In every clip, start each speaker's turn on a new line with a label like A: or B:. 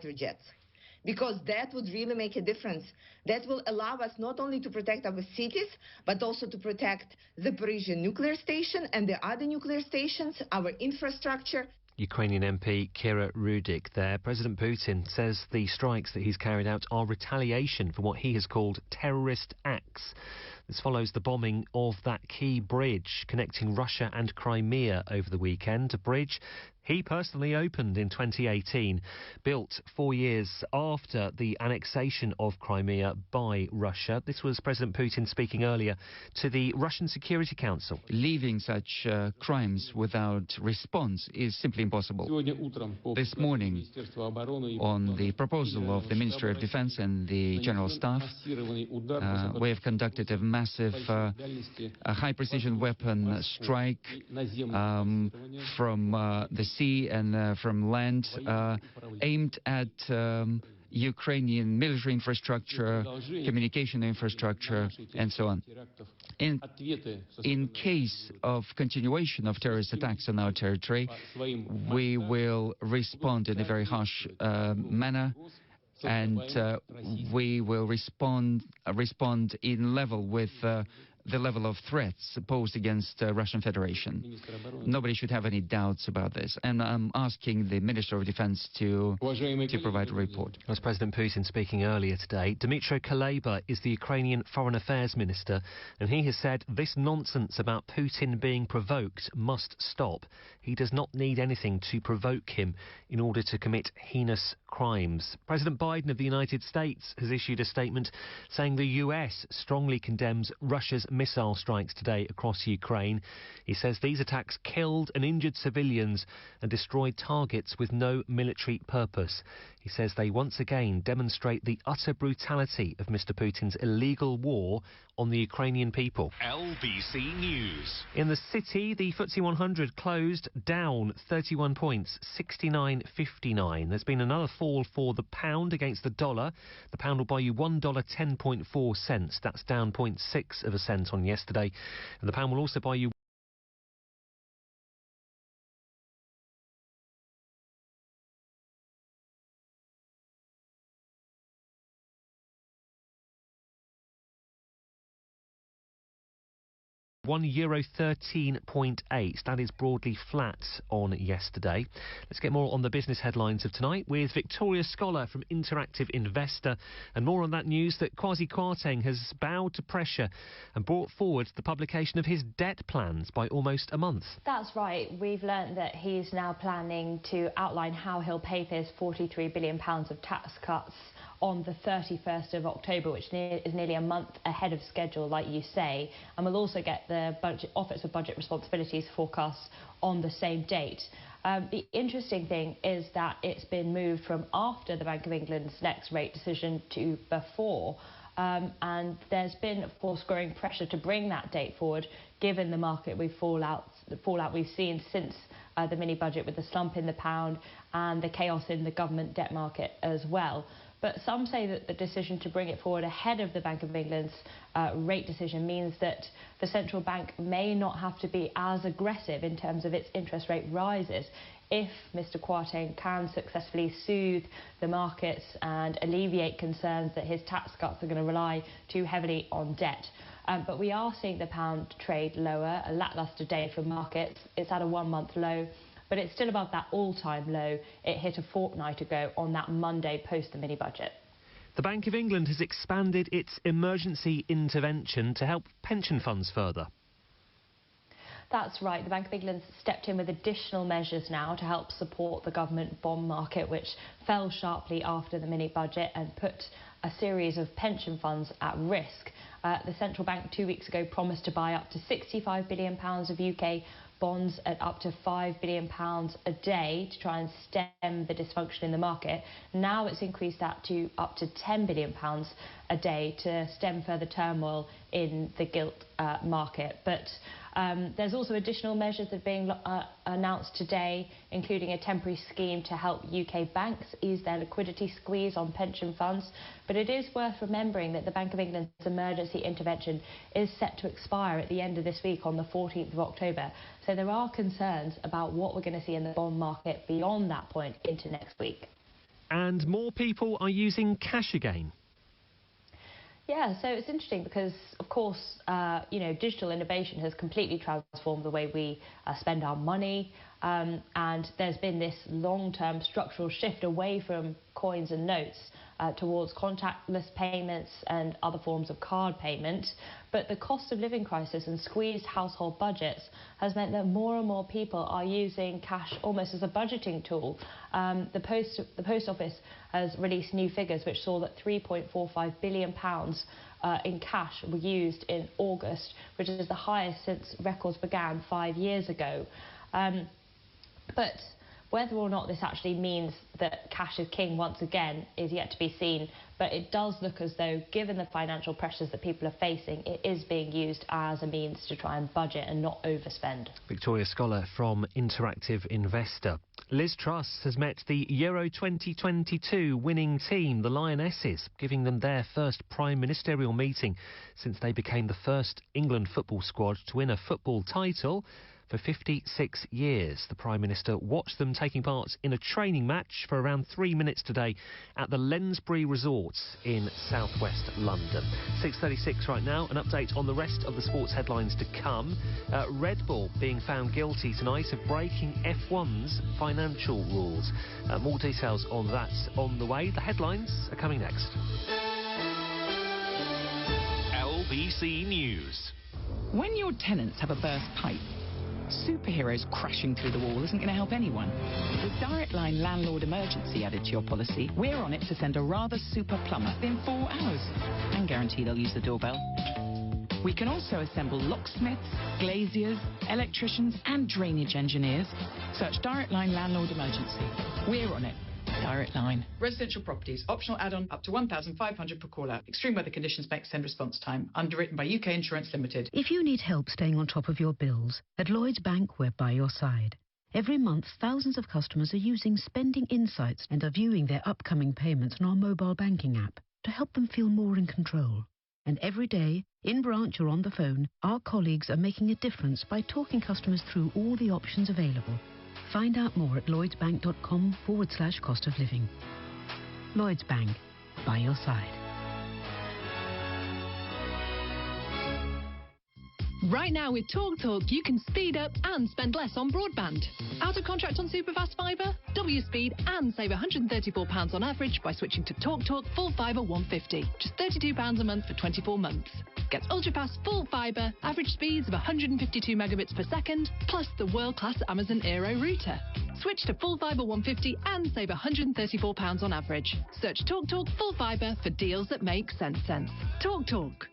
A: jets, because that would really make a difference. That will allow us not only to protect our cities, but also to protect the Zaporizhzhia nuclear station and the other nuclear stations, our infrastructure.
B: Ukrainian MP Kira Rudik there. President Putin says the strikes that he's carried out are retaliation for what he has called terrorist acts. This follows the bombing of that key bridge connecting Russia and Crimea over the weekend, a bridge he personally opened in 2018, built 4 years after the annexation of Crimea by Russia. This was President Putin speaking earlier to the Russian Security Council.
C: Leaving such crimes without response is simply impossible. This morning, on the proposal of the Ministry of Defense and the General Staff, we have conducted a massive high-precision weapon strike from the sea and from land, aimed at Ukrainian military infrastructure, communication infrastructure, and so on. In case of continuation of terrorist attacks on our territory, we will respond in a very harsh manner, and we will respond in level with the level of threats posed against Russian Federation. Nobody should have any doubts about this. And I'm asking the Minister of Defense to provide a report.
B: As President Putin speaking earlier today, Dmytro Kuleba is the Ukrainian Foreign Affairs Minister, and he has said this nonsense about Putin being provoked must stop. He does not need anything to provoke him in order to commit heinous crimes. President Biden of the United States has issued a statement saying the US strongly condemns Russia's missile strikes today across Ukraine. He says these attacks killed and injured civilians and destroyed targets with no military purpose. He says they once again demonstrate the utter brutality of Mr. Putin's illegal war on the Ukrainian people.
D: LBC News.
B: In the city, the FTSE 100 closed down 31 points, 69.59. There's been another fall for the pound against the dollar. The pound will buy you $1.10.4 cents. That's down 0.6 of a cent on yesterday. And the pound will also buy you €1.13.8. That is broadly flat on yesterday. Let's get more on the business headlines of tonight with Victoria Scholar from Interactive Investor, and more on that news that Kwasi Kwarteng has bowed to pressure and brought forward the publication of his debt plans by almost a month.
E: That's right. We've learnt that he's now planning to outline how he'll pay for his £43 billion of tax cuts on the 31st of October, which is nearly a month ahead of schedule, like you say. And we'll also get the Office of Budget Responsibilities forecasts on the same date. The interesting thing is that it's been moved from after the Bank of England's next rate decision to before. And there's been, of course, growing pressure to bring that date forward, given the market the fallout we've seen since the mini-budget, with the slump in the pound and the chaos in the government debt market as well. But some say that the decision to bring it forward ahead of the Bank of England's rate decision means that the central bank may not have to be as aggressive in terms of its interest rate rises if Mr. Kwarteng can successfully soothe the markets and alleviate concerns that his tax cuts are going to rely too heavily on debt. But we are seeing the pound trade lower, a lacklustre day for markets. It's at a one-month low, but it's still above that all-time low it hit a fortnight ago on that Monday post the mini-budget.
B: The Bank of England has expanded its emergency intervention to help pension funds further.
E: That's right. The Bank of England stepped in with additional measures now to help support the government bond market, which fell sharply after the mini-budget and put a series of pension funds at risk. The central bank 2 weeks ago promised to buy up to £65 billion of UK bonds at up to £5 billion a day to try and stem the dysfunction in the market. Now it's increased that to up to £10 billion a day to stem further turmoil in the gilt market. But there's also additional measures that are being announced today, including a temporary scheme to help UK banks ease their liquidity squeeze on pension funds. But it is worth remembering that the Bank of England's emergency intervention is set to expire at the end of this week on the 14th of October. So there are concerns about what we're going to see in the bond market beyond that point into next week.
B: And more people are using cash again.
E: Yeah, so it's interesting because, of course, digital innovation has completely transformed the way we spend our money, and there's been this long-term structural shift away from coins and notes towards contactless payments and other forms of card payment. But the cost of living crisis and squeezed household budgets has meant that more and more people are using cash almost as a budgeting tool. The Post Office has released new figures which saw that £3.45 billion in cash were used in August, which is the highest since records began 5 years ago. But whether or not this actually means that cash is king once again is yet to be seen. But it does look as though, given the financial pressures that people are facing, it is being used as a means to try and budget and not overspend.
B: Victoria Scholar from Interactive Investor. Liz Truss has met the Euro 2022 winning team, the Lionesses, giving them their first prime ministerial meeting since they became the first England football squad to win a football title for 56 years. The Prime Minister watched them taking part in a training match for around 3 minutes today at the Lensbury Resort in southwest London. 6:36 right now. An update on the rest of the sports headlines to come. Red Bull being found guilty tonight of breaking F1's financial rules. More details on that on the way. The headlines are coming next.
D: LBC News.
F: When your tenants have a burst pipe, superheroes crashing through the wall isn't going to help anyone. With Direct Line Landlord Emergency added to your policy, we're on it to send a rather super plumber in 4 hours and guarantee they'll use the doorbell. We can also assemble locksmiths, glaziers, electricians and drainage engineers. Search Direct Line Landlord Emergency. We're on it. Direct Line.
G: Residential properties. Optional add-on up to £1,500 per call-out. Extreme weather conditions may extend response time. Underwritten by UK Insurance Limited.
H: If you need help staying on top of your bills, at Lloyds Bank we're by your side. Every month, thousands of customers are using Spending Insights and are viewing their upcoming payments on our mobile banking app to help them feel more in control. And every day, in branch or on the phone, our colleagues are making a difference by talking customers through all the options available. Find out more at lloydsbank.com/cost of living. Lloyds Bank, by your side.
I: Right now with TalkTalk, you can speed up and spend less on broadband. Out of contract on Superfast Fibre? Double your speed and save £134 on average by switching to TalkTalk Full Fibre 150. Just £32 a month for 24 months. Get ultra-fast full fibre, average speeds of 152 megabits per second, plus the world-class Amazon Aero router. Switch to Full Fibre 150 and save £134 on average. Search TalkTalk Full Fibre for deals that make sense. TalkTalk.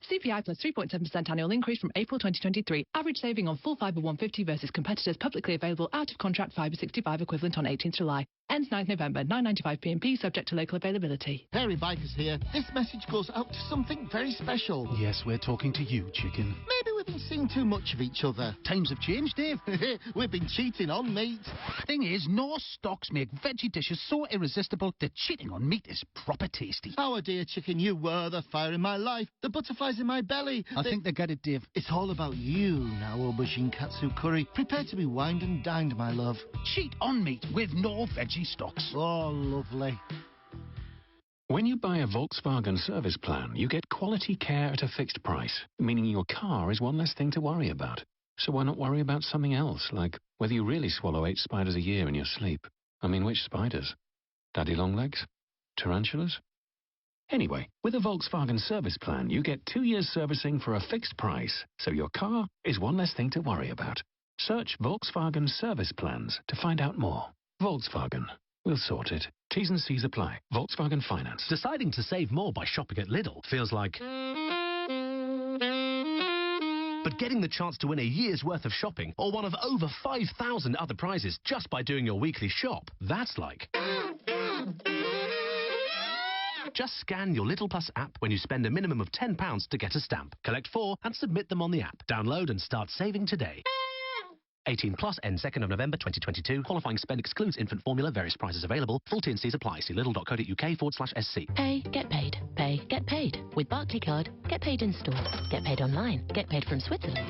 I: CPI plus 3.7% annual increase from April 2023. Average saving on Full Fibre 150 versus competitors publicly available out of contract Fibre 65 equivalent on 18th July. Ends 9th November, 9.95 p.m. subject to local availability.
J: Perry Bikers here. This message goes out to something very special.
K: Yes, we're talking to you, chicken.
J: Maybe we've been seeing too much of each other.
K: Times have changed, Dave.
J: We've been cheating on meat.
K: Thing is, no stocks make veggie dishes so irresistible that cheating on meat is proper tasty.
J: Our dear chicken, you were the fire in my life, the butterflies in my belly.
K: I think they get it, Dave.
J: It's all about you now, aubergine katsu curry. Prepare to be wined and dined, my love.
K: Cheat on meat with no veggie stocks.
J: Oh, lovely.
L: When you buy a Volkswagen service plan, you get quality care at a fixed price, meaning your car is one less thing to worry about. So why not worry about something else, like whether you really swallow 8 spiders a year in your sleep? I mean, which spiders? Daddy longlegs? Tarantulas? Anyway, with a Volkswagen service plan, you get 2 years servicing for a fixed price, so your car is one less thing to worry about. Search Volkswagen service plans to find out more. Volkswagen. We'll sort it. T's and C's apply. Volkswagen Finance.
M: Deciding to save more by shopping at Lidl feels like... But getting the chance to win a year's worth of shopping or one of over 5,000 other prizes just by doing your weekly shop, that's like... Just scan your Lidl Plus app when you spend a minimum of £10 to get a stamp. Collect 4 and submit them on the app. Download and start saving today. 18 plus, end 2nd of November 2022. Qualifying spend excludes infant formula. Various prices available. Full T&Cs apply. See lidl.co.uk/SC.
N: Pay, get paid. Pay, get paid. With Barclaycard, get paid in store. Get paid online. Get paid from Switzerland.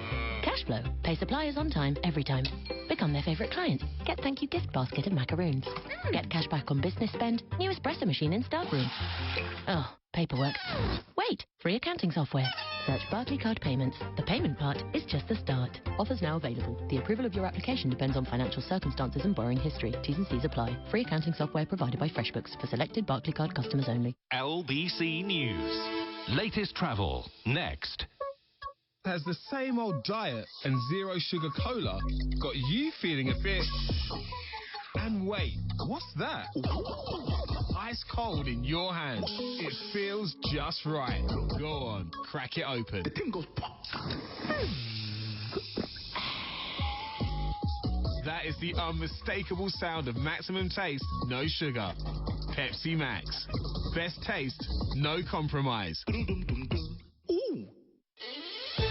N: Cash flow. Pay suppliers on time, every time. Become their favourite client. Get thank you gift basket of macaroons. Get cash back on business spend. New espresso machine in staff room. Oh, paperwork. Wait, free accounting software. Search Barclaycard Payments. The payment part is just the start. Offers now available. The approval of your application depends on financial circumstances and borrowing history. T's and C's apply. Free accounting software provided by FreshBooks for selected Barclaycard customers only.
D: LBC News. Latest travel. Next.
O: Has the same old diet and zero sugar cola got you feeling a bit... And wait, what's that? Ice cold in your hand. It feels just right. Go on, crack it open. The thing goes pop. That is the unmistakable sound of maximum taste, no sugar. Pepsi Max. Best taste, no compromise. Ooh.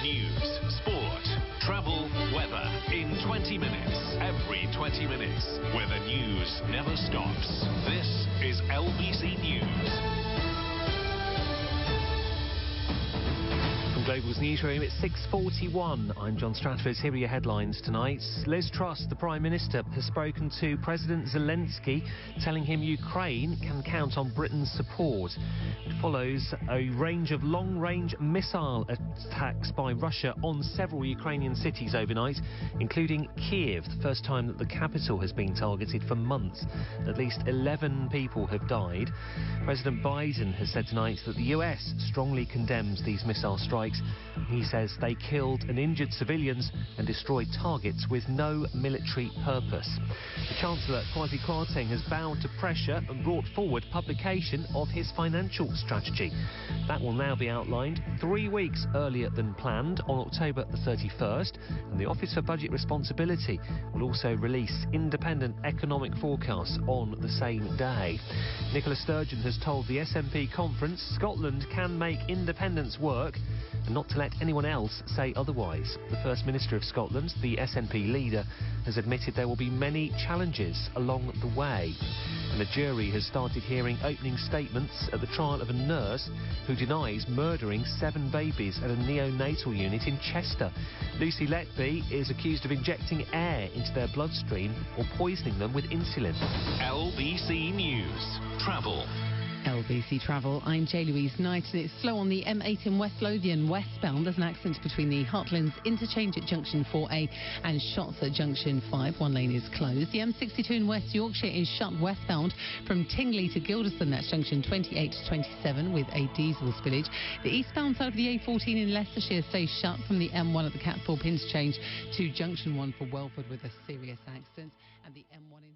D: News, sport, travel, weather in 20 minutes. Every 20 minutes, where the news never stops. This is LBC News.
B: Global's newsroom, it's 6:41. I'm John Stratford. Here are your headlines tonight. Liz Truss, the Prime Minister, has spoken to President Zelensky, telling him Ukraine can count on Britain's support. It follows a range of long-range missile attacks by Russia on several Ukrainian cities overnight, including Kiev, the first time that the capital has been targeted for months. At least 11 people have died. President Biden has said tonight that the US strongly condemns these missile strikes. He says they killed and injured civilians and destroyed targets with no military purpose. The Chancellor, Kwasi Kwarteng, has bowed to pressure and brought forward publication of his financial strategy. That will now be outlined 3 weeks earlier than planned on October the 31st, and the Office for Budget Responsibility will also release independent economic forecasts on the same day. Nicola Sturgeon has told the SNP conference Scotland can make independence work and not to let anyone else say otherwise. The First Minister of Scotland, the SNP leader, has admitted there will be many challenges along the way. And the jury has started hearing opening statements at the trial of a nurse who denies murdering 7 babies at a neonatal unit in Chester. Lucy Letby is accused of injecting air into their bloodstream or poisoning them with insulin.
D: LBC News. Travel.
P: LBC Travel, I'm J-Louise Knight, and it's slow on the M8 in West Lothian westbound. There's an accident between the Heartlands interchange at Junction 4A and Shotts at Junction 5. One lane is closed. The M62 in West Yorkshire is shut westbound from Tingley to Gilderston. That's Junction 28 to 27 with a diesel spillage. The eastbound side of the A14 in Leicestershire stays shut from the M1 at the Catthorpe interchange to Junction 1 for Welford with a serious accident. And the M1 in